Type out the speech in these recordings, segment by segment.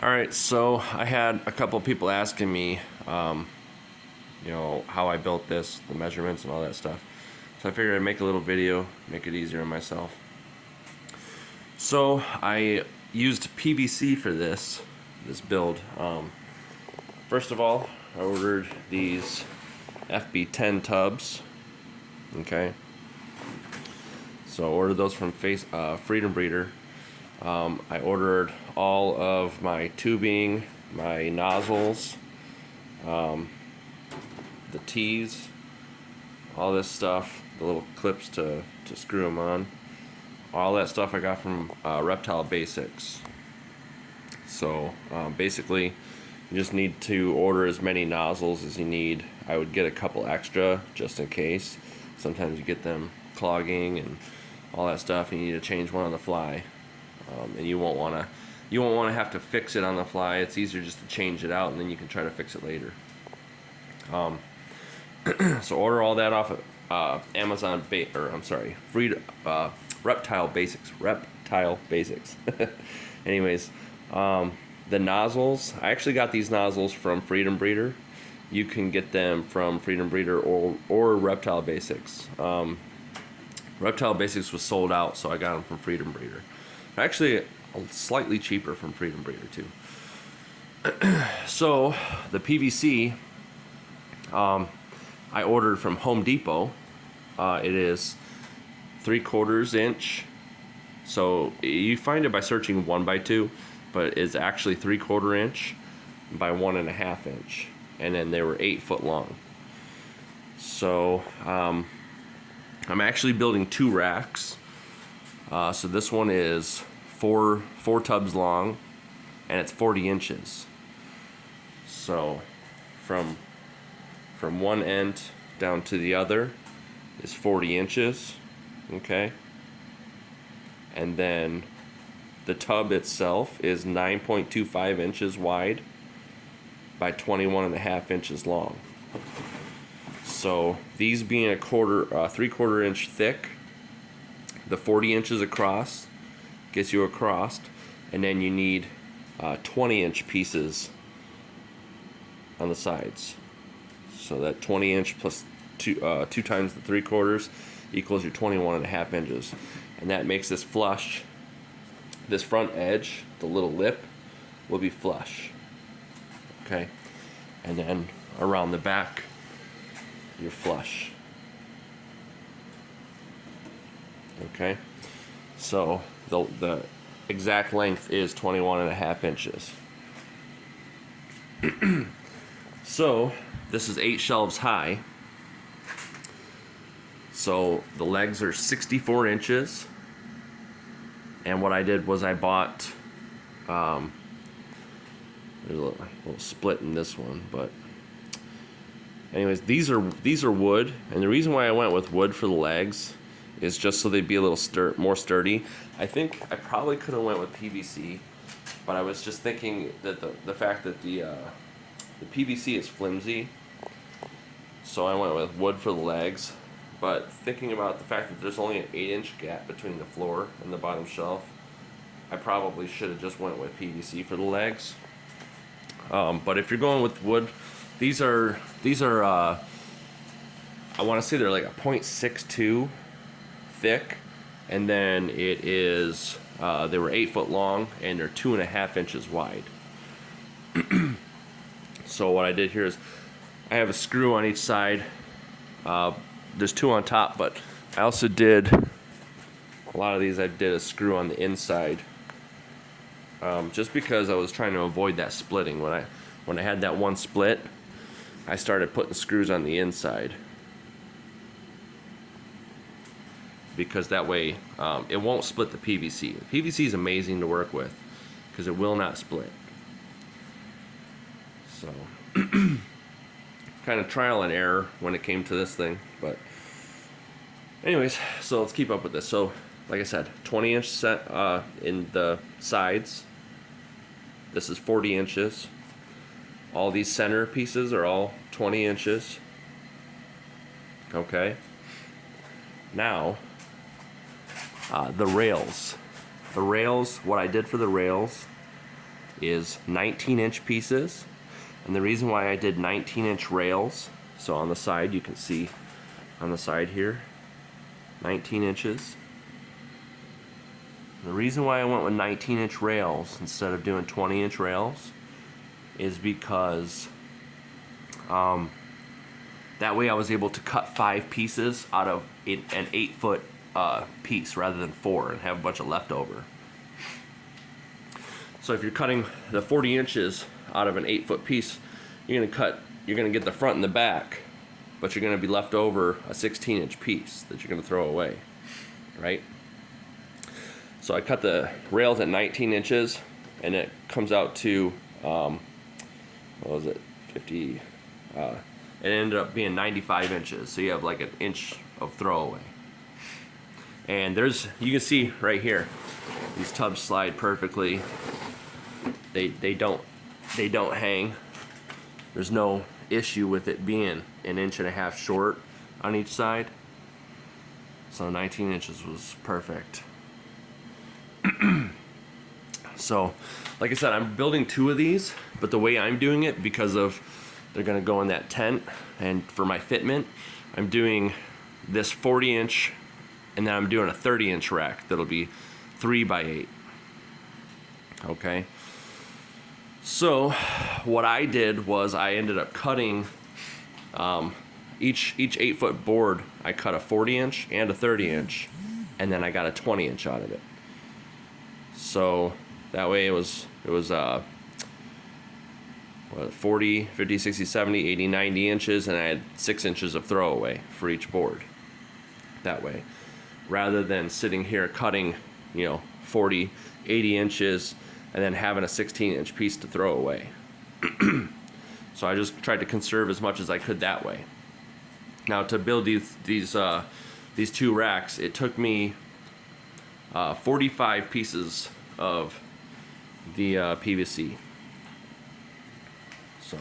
Alright, so I had a couple people asking me, how I built this, the measurements and all that stuff. So I figured I'd make a little video, make it easier on myself. So I used PVC for this build. First of all, I ordered these FB10 tubs. Okay. So I ordered those from Freedom Breeder. I ordered all of my tubing, my nozzles, the tees, all this stuff, the little clips to screw them on. All that stuff I got from Reptile Basics. So basically, you just need to order as many nozzles as you need. I would get a couple extra just in case. Sometimes you get them clogging and all that stuff, and you need to change one on the fly. And you won't want to have to fix it on the fly. It's easier just to change it out, and then you can try to fix it later. So order all that off of Amazon Reptile Basics. Reptile Basics. Anyways, the nozzles. I actually got these nozzles from Freedom Breeder. You can get them from Freedom Breeder or Reptile Basics. Reptile Basics was sold out, so I got them from Freedom Breeder. Actually, slightly cheaper from Freedom Breeder too. So the PVC I ordered from Home Depot. It is 3/4 inch. So you find it by searching 1x2, but it's actually 3/4 inch by 1.5 inch, and then they were 8 foot long. So I'm actually building 2 racks. So this one is four tubs long, and it's 40 inches. So from one end down to the other is 40 inches, okay? And then the tub itself is 9.25 inches wide by 21.5 inches long. So these being 3/4 inch thick, the 40 inches across gets you across, and then you need 20-inch pieces on the sides. So that 20 inch plus two times the 3/4 equals your 21.5 inches, and that makes this flush. This front edge, the little lip, will be flush. Okay, and then around the back, you're flush. Okay, so the exact length is 21.5 inches. So this is 8 shelves high. So the legs are 64 inches. And what I did was I bought, there's a little split in this one, but anyways, these are wood, and the reason why I went with wood for the legs is just so they'd be a little more sturdy. I think I probably could have went with PVC, but I was just thinking that the fact that the PVC is flimsy, so I went with wood for the legs. But thinking about the fact that there's only an 8-inch gap between the floor and the bottom shelf, I probably should have just went with PVC for the legs. But if you're going with wood, these are I want to say they're like a 0.62 thick, and then it is they were 8 foot long, and they're 2.5 inches wide. So what I did here is I have a screw on each side. There's 2 on top, but I also did a lot of these. I did a screw on the inside, just because I was trying to avoid that splitting. When I had that one split, I started putting screws on the inside, because that way it won't split the PVC. The PVC is amazing to work with because it will not split. So kind of trial and error when it came to this thing, but anyways, so let's keep up with this. So like I said, 20 inch set in the sides. This is 40 inches. All these center pieces are all 20 inches. Okay, now the rails, what I did for the rails is 19-inch pieces. And the reason why I did 19-inch rails, so on the side you can see on the side here, 19 inches. The reason why I went with 19-inch rails instead of doing 20-inch rails is because that way I was able to cut 5 pieces out of an 8-foot piece rather than 4 and have a bunch of leftover. So if you're cutting the 40 inches out of an 8-foot piece, you're gonna get the front and the back, but you're gonna be left over a 16-inch piece that you're gonna throw away, right? So I cut the rails at 19 inches, and it comes out to what was it, 50? It ended up being 95 inches. So you have like an inch of throwaway. And you can see right here, these tubs slide perfectly. They don't hang. There's no issue with it being an inch and a half short on each side. So 19 inches was perfect. So, like I said, I'm building 2 of these, but the way I'm doing it, because of they're gonna go in that tent, and for my fitment, I'm doing this 40-inch, and then I'm doing a 30-inch rack that'll be 3 by 8. Okay. So what I did was I ended up cutting each 8-foot board. I cut a 40-inch and a 30-inch, and then I got a 20-inch out of it. So that way it was 40, 50, 60, 70, 80, 90 inches, and I had 6 inches of throwaway for each board. That way, rather than sitting here cutting, 40, 80 inches, and then having a 16-inch piece to throw away. So I just tried to conserve as much as I could that way. Now to build these 2 racks, it took me 45 pieces of the PVC. So,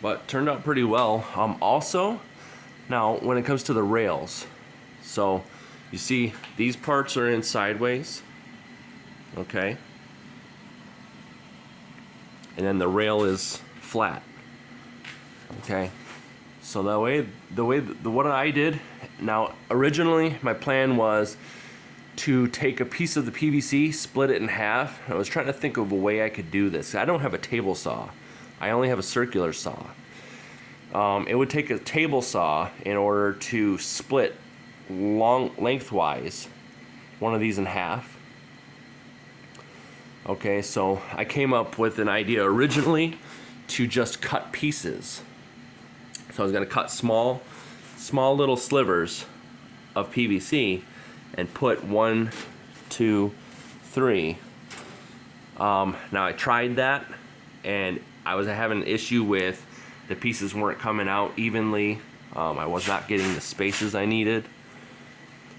but turned out pretty well. Also, now when it comes to the rails, so you see these parts are in sideways. Okay, and then the rail is flat. Okay, so what I did, now originally my plan was to take a piece of the PVC, split it in half. I was trying to think of a way I could do this. I don't have a table saw, I only have a circular saw. It would take a table saw in order to split lengthwise one of these in half. Okay, so I came up with an idea originally to just cut pieces. So I was going to cut small little slivers of PVC and put 1, 2, 3. Now I tried that, and I was having an issue with the pieces weren't coming out evenly. I was not getting the spaces I needed.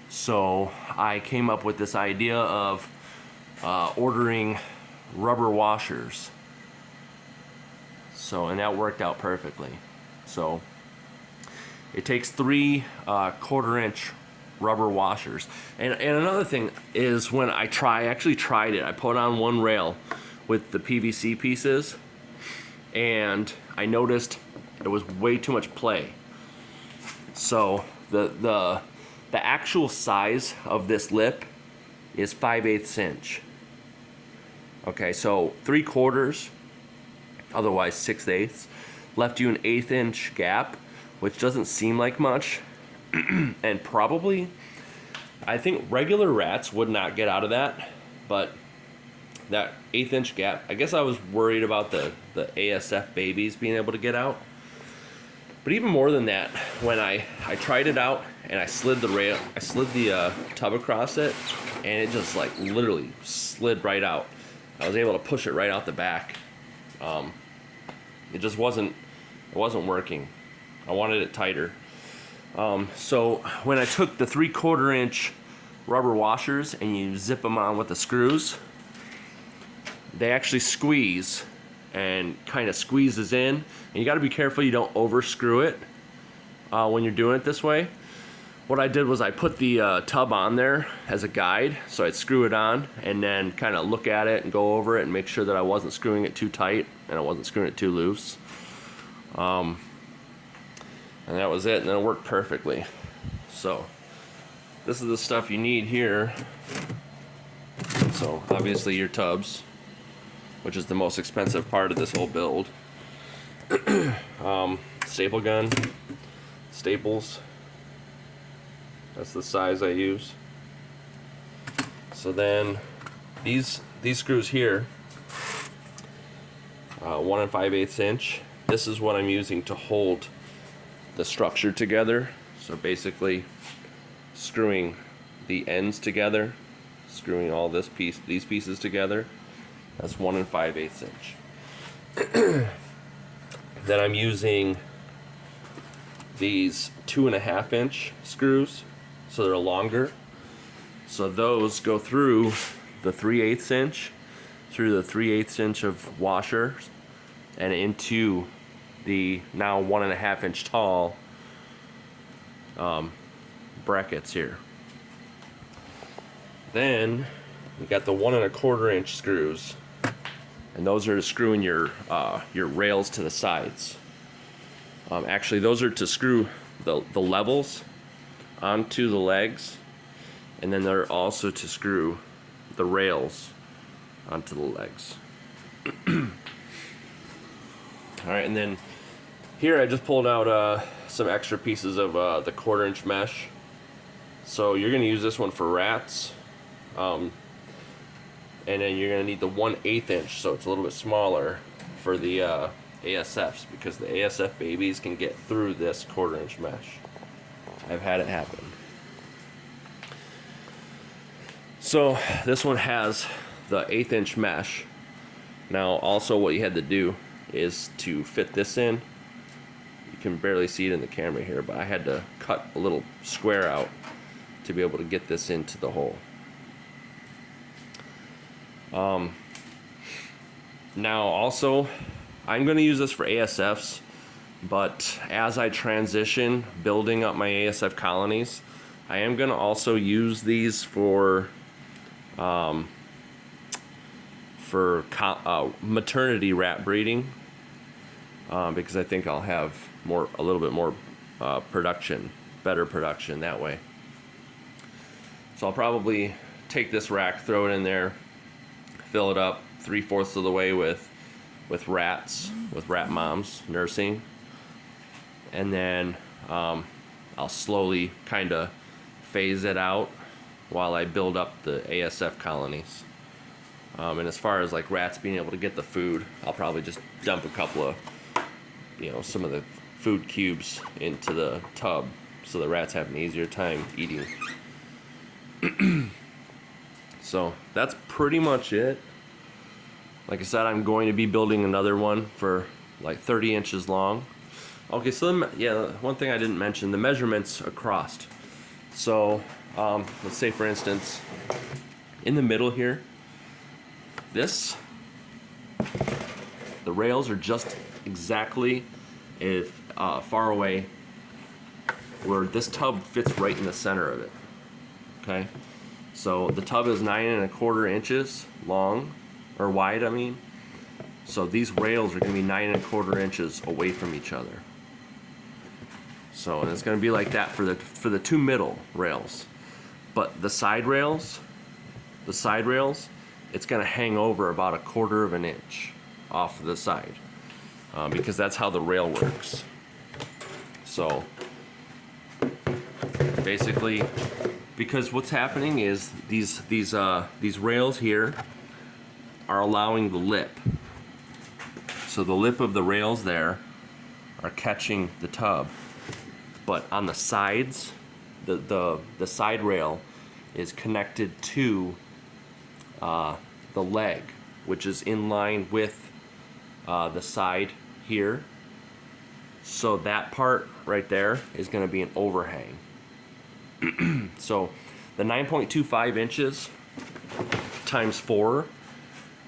So I came up with this idea of ordering rubber washers. So, and that worked out perfectly. So it takes 3 1/4-inch rubber washers. And another thing is, when I actually tried it, I put on one rail with the PVC pieces, and I noticed there was way too much play. So the actual size of this lip is 5/8 inch. Okay, so 3/4, otherwise 6/8, left you an 1/8 inch gap, which doesn't seem like much. And probably, I think regular rats would not get out of that, but that 1/8 inch gap, I guess I was worried about the ASF babies being able to get out. But even more than that, when I tried it out and I slid the tub across it, and it just like literally slid right out. I was able to push it right out the back. It just wasn't working. I wanted it tighter. So when I took the 3/4 inch rubber washers and you zip them on with the screws, they actually squeeze and kind of squeezes in. And you got to be careful you don't over screw it when you're doing it this way. what I did was I put the tub on there as a guide, so I'd screw it on and then kind of look at it and go over it and make sure that I wasn't screwing it too tight and I wasn't screwing it too loose. And that was it, and then it worked perfectly. So this is the stuff you need here. So obviously your tubs, which is the most expensive part of this whole build. Staple gun, staples. That's the size I use. So then these screws here, 1 5/8 inch. This is what I'm using to hold the structure together. So basically screwing the ends together, screwing all these pieces together. That's 1 5/8 inch. Then I'm using these 2.5 inch screws, so they're longer. So those go through the 3/8 inch, through the 3/8 inch of washers, and into the now 1.5 inch tall brackets here. Then we got the 1 1/4 inch screws, and those are to screw in your rails to the sides. Actually, those are to screw the levels onto the legs, and then they're also to screw the rails onto the legs. All right, and then here I just pulled out some extra pieces of the 1/4 inch mesh. So you're gonna use this one for rats, and then you're gonna need the 1/8 inch, so it's a little bit smaller for the ASFs, because the ASF babies can get through this 1/4 inch mesh. I've had it happen. So this one has the 1/8 inch mesh. Now also what you had to do is to fit this in. You can barely see it in the camera here, but I had to cut a little square out to be able to get this into the hole. Now also, I'm going to use this for ASFs, but as I transition building up my ASF colonies, I am going to also use these for maternity rat breeding, because I think I'll have a little bit more better production that way. So I'll probably take this rack, throw it in there, fill it up 3/4 of the way with rats, with rat moms nursing, and then I'll slowly kind of phase it out while I build up the ASF colonies. And as far as like rats being able to get the food, I'll probably just dump a couple of, some of the food cubes into the tub so the rats have an easier time eating. So that's pretty much it. Like I said, I'm going to be building another one for like 30 inches long. Okay, so one thing I didn't mention, the measurements across. So let's say for instance, in the middle here, the rails are just exactly far away where this tub fits right in the center of it. Okay, so the tub is 9 1/4 inches long, or wide, I mean. So these rails are going to be 9 1/4 inches away from each other. So, and it's going to be like that for the two middle rails. But the side rails, it's going to hang over about 1/4 inch off the side, because that's how the rail works. So basically, because what's happening is these rails here are allowing the lip. So the lip of the rails there are catching the tub, but on the sides, the side rail is connected to the leg, which is in line with the side here. So that part right there is going to be an overhang. So the 9.25 inches times 4,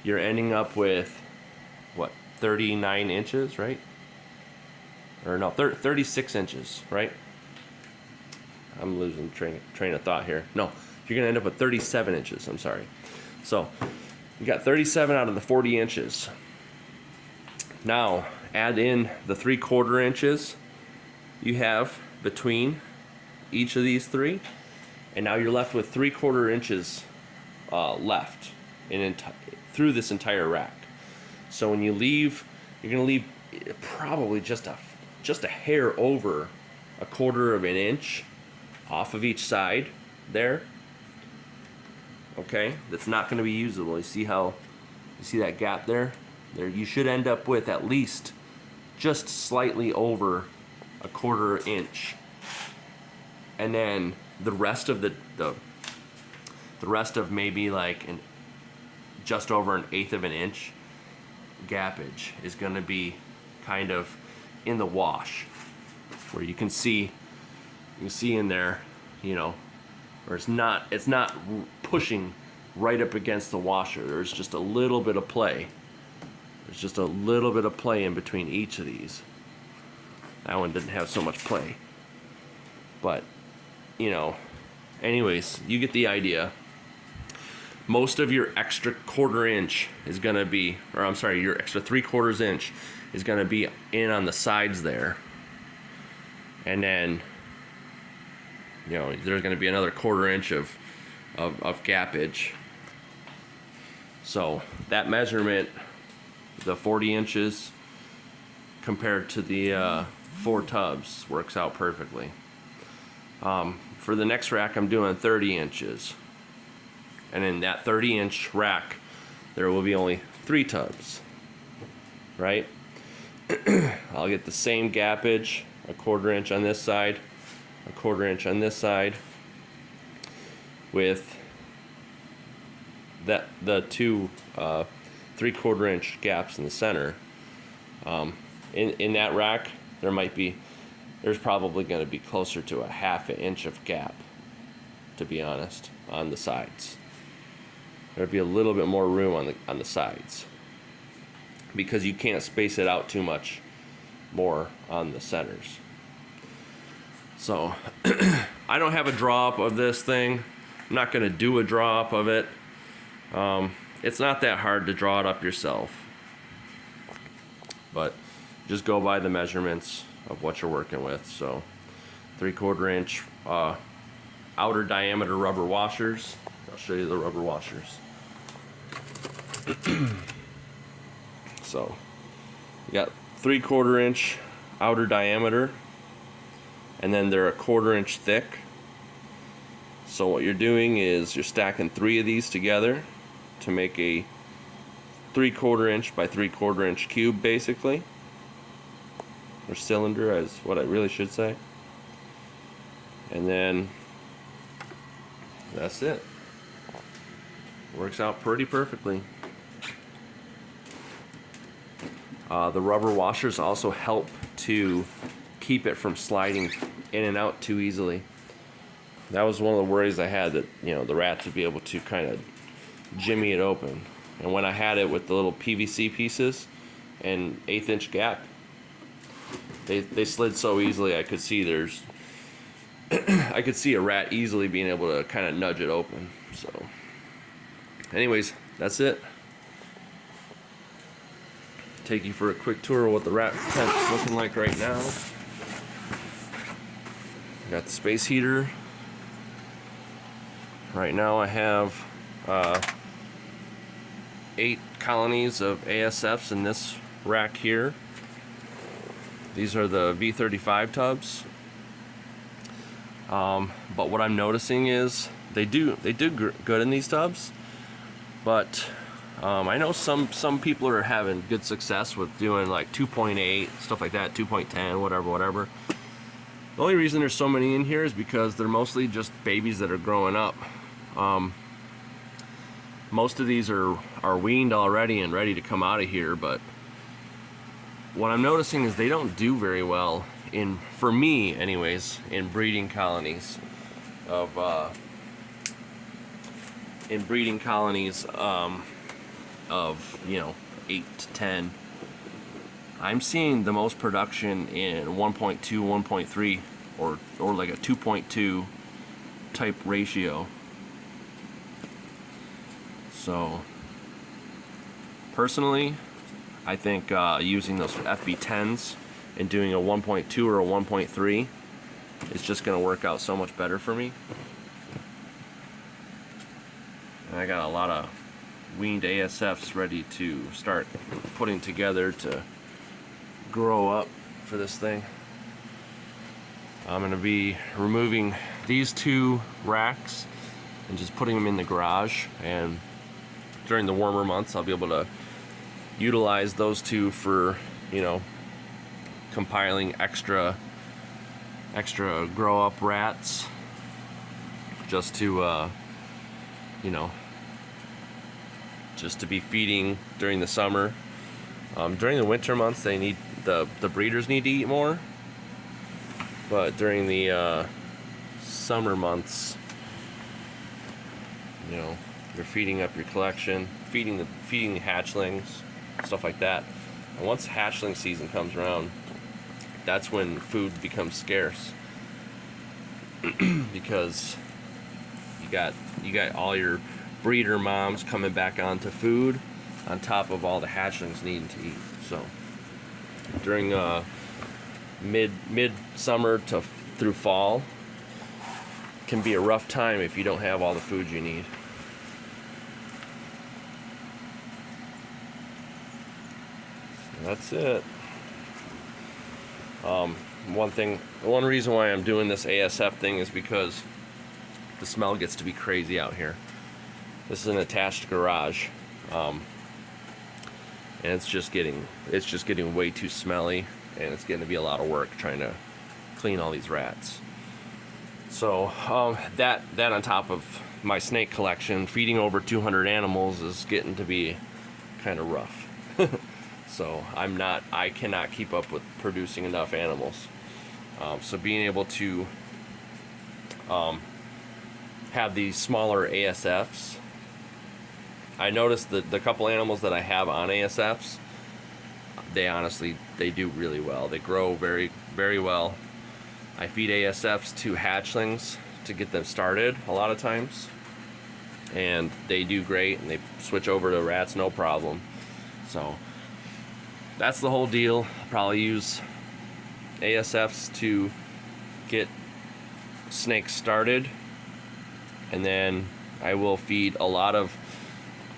you're ending up with what, 39 inches, right? Or no, 36 inches, right? I'm losing train of thought here. No, you're gonna end up with 37 inches. I'm sorry. So you got 37 out of the 40 inches. Now add in the 3/4 inches you have between each of these three, and now you're left with 3/4 inches left through this entire rack. So when you leave, you're gonna leave probably just a hair over 1/4 of an inch off of each side there. Okay, that's not going to be usable. You see that gap there? There, you should end up with at least just slightly over 1/4 inch, and then the rest of the rest of maybe like just over 1/8 of an inch gappage is going to be kind of in the wash, where you can see in there, you know, where it's not pushing right up against the washer. There's just a little bit of play. There's just a little bit of play in between each of these. That one didn't have so much play, but you know, anyways, you get the idea. Most of your extra 1/4 inch is gonna be, or I'm sorry, your extra 3/4 inch is gonna be in on the sides there, and then, you know, there's gonna be another 1/4 inch of gappage. So that measurement, the 40 inches compared to the 4 tubs, works out perfectly. For the next rack, I'm doing 30 inches. And in that 30-inch rack, there will be only 3 tubs, right? I'll get the same gappage, 1/4 inch on this side, 1/4 inch on this side, with the 2 3/4 inch gaps in the center. In that rack, there's probably going to be closer to a 1/2 inch of gap, to be honest, on the sides. There'd be a little bit more room on the sides, because you can't space it out too much more on the centers. So I don't have a draw up of this thing. I'm not going to do a draw up of it. It's not that hard to draw it up yourself, but just go by the measurements of what you're working with. So 3/4 inch outer diameter rubber washers. I'll show you the rubber washers. So you got 3/4 inch outer diameter, and then they're 1/4 inch thick. So what you're doing is you're stacking 3 of these together to make a 3/4 inch by 3/4 inch cube, basically, or cylinder, as what I really should say. And then that's it. Works out pretty perfectly. The rubber washers also help to keep it from sliding in and out too easily. That was one of the worries I had, that, you know, the rats would be able to kind of jimmy it open. And when I had it with the little PVC pieces and 1/8 inch gap, they slid so easily. I could see I could see a rat easily being able to kind of nudge it open. So anyways, that's it. Take you for a quick tour of what the rat tent's looking like right now. Got the space heater. Right now I have 8 colonies of ASFs in this rack here. These are the V35 tubs. But what I'm noticing is they do good in these tubs, but I know some people are having good success with doing like 2.8, stuff like that, 2.10, whatever. The only reason there's so many in here is because they're mostly just babies that are growing up. Most of these are weaned already and ready to come out of here, but what I'm noticing is they don't do very well for me anyways, in breeding colonies of 8 to 10. I'm seeing the most production in 1.2, 1.3 or like a 2.2 type ratio. So personally, I think using those FB10s and doing a 1.2 or a 1.3 is just going to work out so much better for me. And I got a lot of weaned ASFs ready to start putting together to grow up for this thing. I'm going to be removing these 2 racks and just putting them in the garage, and during the warmer months I'll be able to utilize those 2 for, you know, compiling extra grow up rats, just to you know, just to be feeding during the summer. During the winter months they need, the breeders need to eat more, but during the summer months, you know, you're feeding up your collection, feeding the hatchlings, stuff like that. And once hatchling season comes around, that's when food becomes scarce because you got all your breeder moms coming back onto food on top of all the hatchlings needing to eat. So during mid summer to through fall can be a rough time if you don't have all the food you need. So that's it. One reason why I'm doing this ASF thing is because the smell gets to be crazy out here. This is an attached garage, and it's just getting way too smelly, and it's getting to be a lot of work trying to clean all these rats. So that on top of my snake collection, feeding over 200 animals is getting to be kind of rough. So I cannot keep up with producing enough animals. So being able to have these smaller ASFs, I noticed that the couple animals that I have on ASFs, they do really well. They grow very, very well. I feed ASFs to hatchlings to get them started a lot of times, and they do great, and they switch over to rats no problem. So that's the whole deal. I'll probably use ASFs to get snakes started, and then I will feed a lot of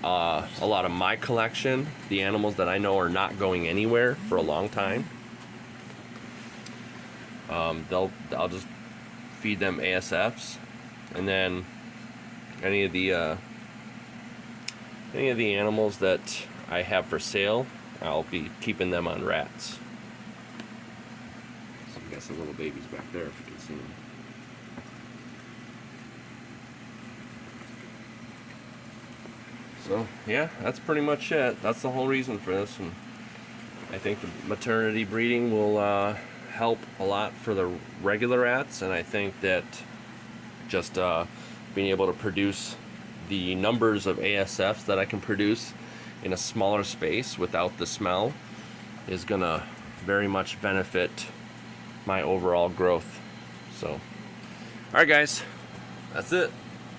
my collection, the animals that I know are not going anywhere for a long time. I'll just feed them ASFs, and then any of the animals that I have for sale, I'll be keeping them on rats. So I got some little babies back there if you can see them. So yeah, that's pretty much it. That's the whole reason for this, and I think the maternity breeding will help a lot for the regular rats, and I think that just being able to produce the numbers of ASFs that I can produce in a smaller space without the smell is gonna very much benefit my overall growth. So alright guys, that's it.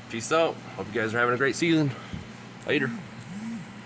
Peace out. Hope you guys are having a great season. Later.